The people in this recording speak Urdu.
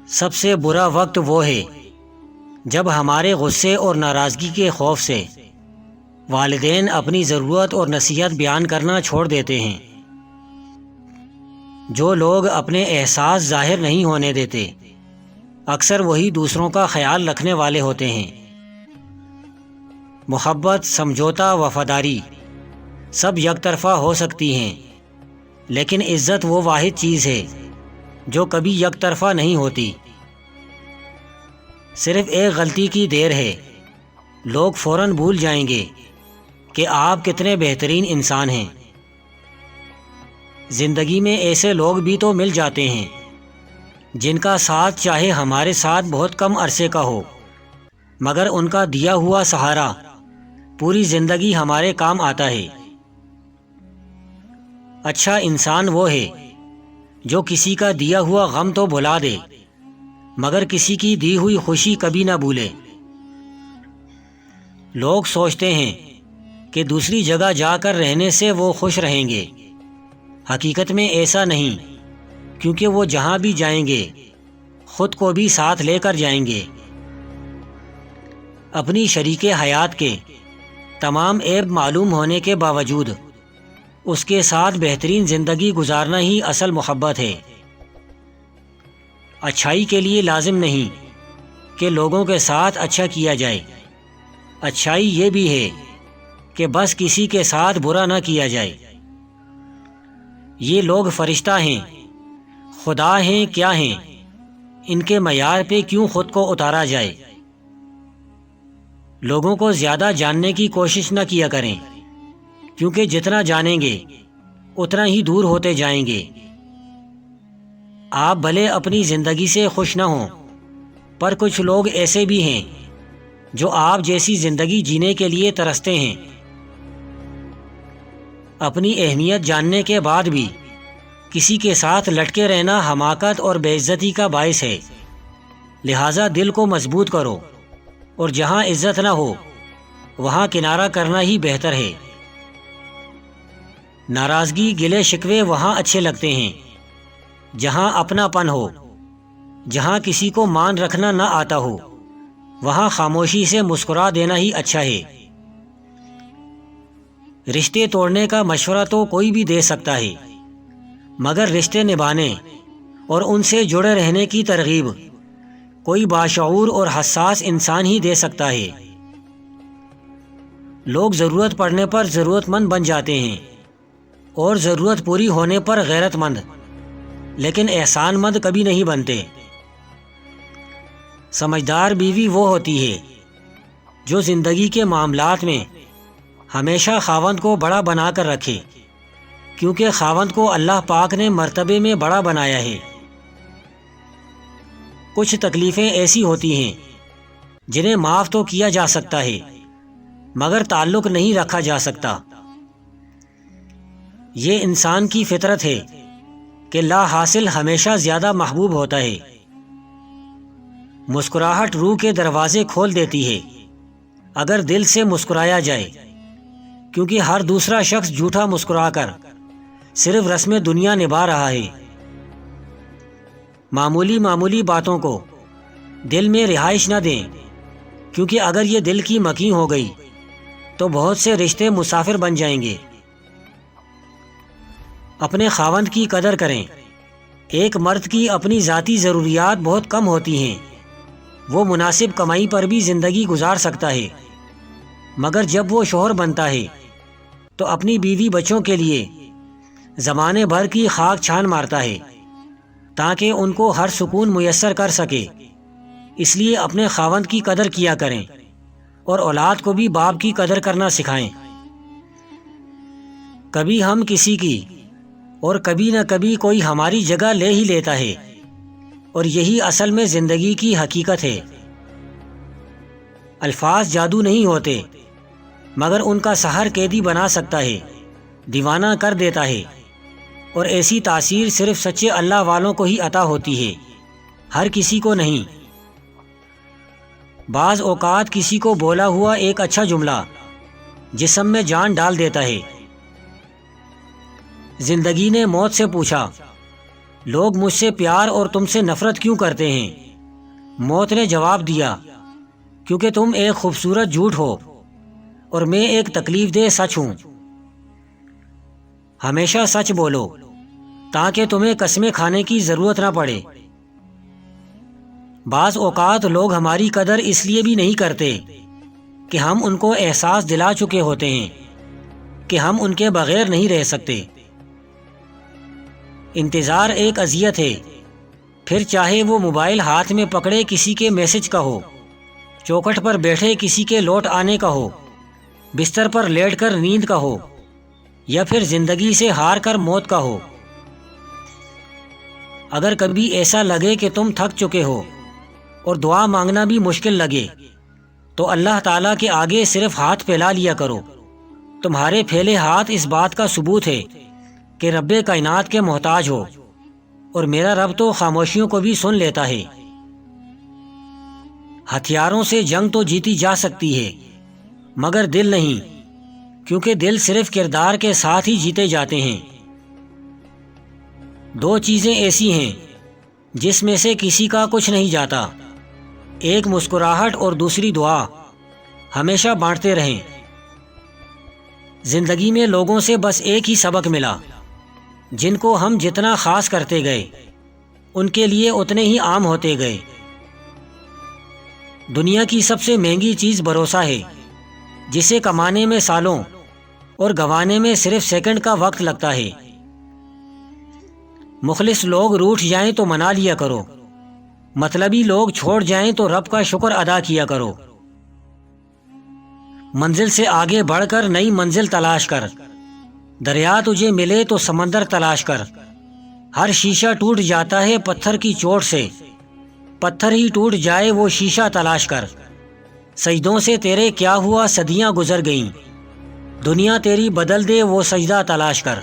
سب سے برا وقت وہ ہے جب ہمارے غصے اور ناراضگی کے خوف سے والدین اپنی ضرورت اور نصیحت بیان کرنا چھوڑ دیتے ہیں۔ جو لوگ اپنے احساس ظاہر نہیں ہونے دیتے اکثر وہی دوسروں کا خیال رکھنے والے ہوتے ہیں۔ محبت، سمجھوتا، وفاداری سب یک طرفہ ہو سکتی ہیں، لیکن عزت وہ واحد چیز ہے جو کبھی یک طرفہ نہیں ہوتی۔ صرف ایک غلطی کی دیر ہے، لوگ فوراً بھول جائیں گے کہ آپ کتنے بہترین انسان ہیں۔ زندگی میں ایسے لوگ بھی تو مل جاتے ہیں جن کا ساتھ چاہے ہمارے ساتھ بہت کم عرصے کا ہو، مگر ان کا دیا ہوا سہارا پوری زندگی ہمارے کام آتا ہے۔ اچھا انسان وہ ہے جو کسی کا دیا ہوا غم تو بھلا دے مگر کسی کی دی ہوئی خوشی کبھی نہ بھولے۔ لوگ سوچتے ہیں کہ دوسری جگہ جا کر رہنے سے وہ خوش رہیں گے، حقیقت میں ایسا نہیں، کیونکہ وہ جہاں بھی جائیں گے خود کو بھی ساتھ لے کر جائیں گے۔ اپنی شریک حیات کے تمام عیب معلوم ہونے کے باوجود اس کے ساتھ بہترین زندگی گزارنا ہی اصل محبت ہے۔ اچھائی کے لیے لازم نہیں کہ لوگوں کے ساتھ اچھا کیا جائے، اچھائی یہ بھی ہے کہ بس کسی کے ساتھ برا نہ کیا جائے۔ یہ لوگ فرشتہ ہیں، خدا ہیں، کیا ہیں؟ ان کے معیار پہ کیوں خود کو اتارا جائے؟ لوگوں کو زیادہ جاننے کی کوشش نہ کیا کریں، کیونکہ جتنا جانیں گے اتنا ہی دور ہوتے جائیں گے۔ آپ بھلے اپنی زندگی سے خوش نہ ہوں، پر کچھ لوگ ایسے بھی ہیں جو آپ جیسی زندگی جینے کے لیے ترستے ہیں۔ اپنی اہمیت جاننے کے بعد بھی کسی کے ساتھ لٹکے رہنا حماقت اور بے عزتی کا باعث ہے۔ لہٰذا دل کو مضبوط کرو، اور جہاں عزت نہ ہو وہاں کنارہ کرنا ہی بہتر ہے۔ ناراضگی، گلے شکوے وہاں اچھے لگتے ہیں جہاں اپنا پن ہو، جہاں کسی کو مان رکھنا نہ آتا ہو وہاں خاموشی سے مسکرا دینا ہی اچھا ہے۔ رشتے توڑنے کا مشورہ تو کوئی بھی دے سکتا ہے، مگر رشتے نبھانے اور ان سے جڑے رہنے کی ترغیب کوئی باشعور اور حساس انسان ہی دے سکتا ہے۔ لوگ ضرورت پڑنے پر ضرورت مند بن جاتے ہیں اور ضرورت پوری ہونے پر غیرت مند، لیکن احسان مند کبھی نہیں بنتے۔ سمجھدار بیوی وہ ہوتی ہے جو زندگی کے معاملات میں ہمیشہ خاوند کو بڑا بنا کر رکھے، کیونکہ خاوند کو اللہ پاک نے مرتبے میں بڑا بنایا ہے۔ کچھ تکلیفیں ایسی ہوتی ہیں جنہیں معاف تو کیا جا سکتا ہے مگر تعلق نہیں رکھا جا سکتا۔ یہ انسان کی فطرت ہے کہ لا حاصل ہمیشہ زیادہ محبوب ہوتا ہے۔ مسکراہٹ روح کے دروازے کھول دیتی ہے اگر دل سے مسکرایا جائے، کیونکہ ہر دوسرا شخص جھوٹا مسکرا کر صرف رسم دنیا نبھا رہا ہے۔ معمولی باتوں کو دل میں رہائش نہ دیں، کیونکہ اگر یہ دل کی مکین ہو گئی تو بہت سے رشتے مسافر بن جائیں گے۔ اپنے خاوند کی قدر کریں۔ ایک مرد کی اپنی ذاتی ضروریات بہت کم ہوتی ہیں، وہ مناسب کمائی پر بھی زندگی گزار سکتا ہے، مگر جب وہ شوہر بنتا ہے تو اپنی بیوی بچوں کے لیے زمانے بھر کی خاک چھان مارتا ہے تاکہ ان کو ہر سکون میسر کر سکے۔ اس لیے اپنے خاوند کی قدر کیا کریں اور اولاد کو بھی باپ کی قدر کرنا سکھائیں۔ کبھی ہم کسی کی اور کبھی نہ کبھی کوئی ہماری جگہ لے ہی لیتا ہے، اور یہی اصل میں زندگی کی حقیقت ہے۔ الفاظ جادو نہیں ہوتے، مگر ان کا سحر قیدی بنا سکتا ہے، دیوانہ کر دیتا ہے، اور ایسی تاثیر صرف سچے اللہ والوں کو ہی عطا ہوتی ہے، ہر کسی کو نہیں۔ بعض اوقات کسی کو بولا ہوا ایک اچھا جملہ جسم میں جان ڈال دیتا ہے۔ زندگی نے موت سے پوچھا، لوگ مجھ سے پیار اور تم سے نفرت کیوں کرتے ہیں؟ موت نے جواب دیا، کیونکہ تم ایک خوبصورت جھوٹ ہو اور میں ایک تکلیف دہ سچ ہوں۔ ہمیشہ سچ بولو تاکہ تمہیں قسمیں کھانے کی ضرورت نہ پڑے۔ بعض اوقات لوگ ہماری قدر اس لیے بھی نہیں کرتے کہ ہم ان کو احساس دلا چکے ہوتے ہیں کہ ہم ان کے بغیر نہیں رہ سکتے۔ انتظار ایک اذیت ہے، پھر چاہے وہ موبائل ہاتھ میں پکڑے کسی کے میسج کا ہو، چوکھٹ پر بیٹھے کسی کے لوٹ آنے کا ہو، بستر پر لیٹ کر نیند کا ہو، یا پھر زندگی سے ہار کر موت کا ہو۔ اگر کبھی ایسا لگے کہ تم تھک چکے ہو اور دعا مانگنا بھی مشکل لگے تو اللہ تعالیٰ کے آگے صرف ہاتھ پھیلا لیا کرو۔ تمہارے پھیلے ہاتھ اس بات کا ثبوت ہے کہ رب کائنات کے محتاج ہو، اور میرا رب تو خاموشیوں کو بھی سن لیتا ہے۔ ہتھیاروں سے جنگ تو جیتی جا سکتی ہے مگر دل نہیں، کیونکہ دل صرف کردار کے ساتھ ہی جیتے جاتے ہیں۔ دو چیزیں ایسی ہیں جس میں سے کسی کا کچھ نہیں جاتا، ایک مسکراہٹ اور دوسری دعا۔ ہمیشہ بانٹتے رہیں۔ زندگی میں لوگوں سے بس ایک ہی سبق ملا، جن کو ہم جتنا خاص کرتے گئے ان کے لیے اتنے ہی عام ہوتے گئے۔ دنیا کی سب سے مہنگی چیز بھروسہ ہے، جسے کمانے میں سالوں اور گنوانے میں صرف سیکنڈ کا وقت لگتا ہے۔ مخلص لوگ روٹھ جائیں تو منا لیا کرو، مطلبی لوگ چھوڑ جائیں تو رب کا شکر ادا کیا کرو۔ منزل سے آگے بڑھ کر نئی منزل تلاش کر، دریا تجھے ملے تو سمندر تلاش کر۔ ہر شیشہ ٹوٹ جاتا ہے پتھر کی چوٹ سے، پتھر ہی ٹوٹ جائے وہ شیشہ تلاش کر۔ سجدوں سے تیرے کیا ہوا صدیاں گزر گئیں، دنیا تیری بدل دے وہ سجدہ تلاش کر۔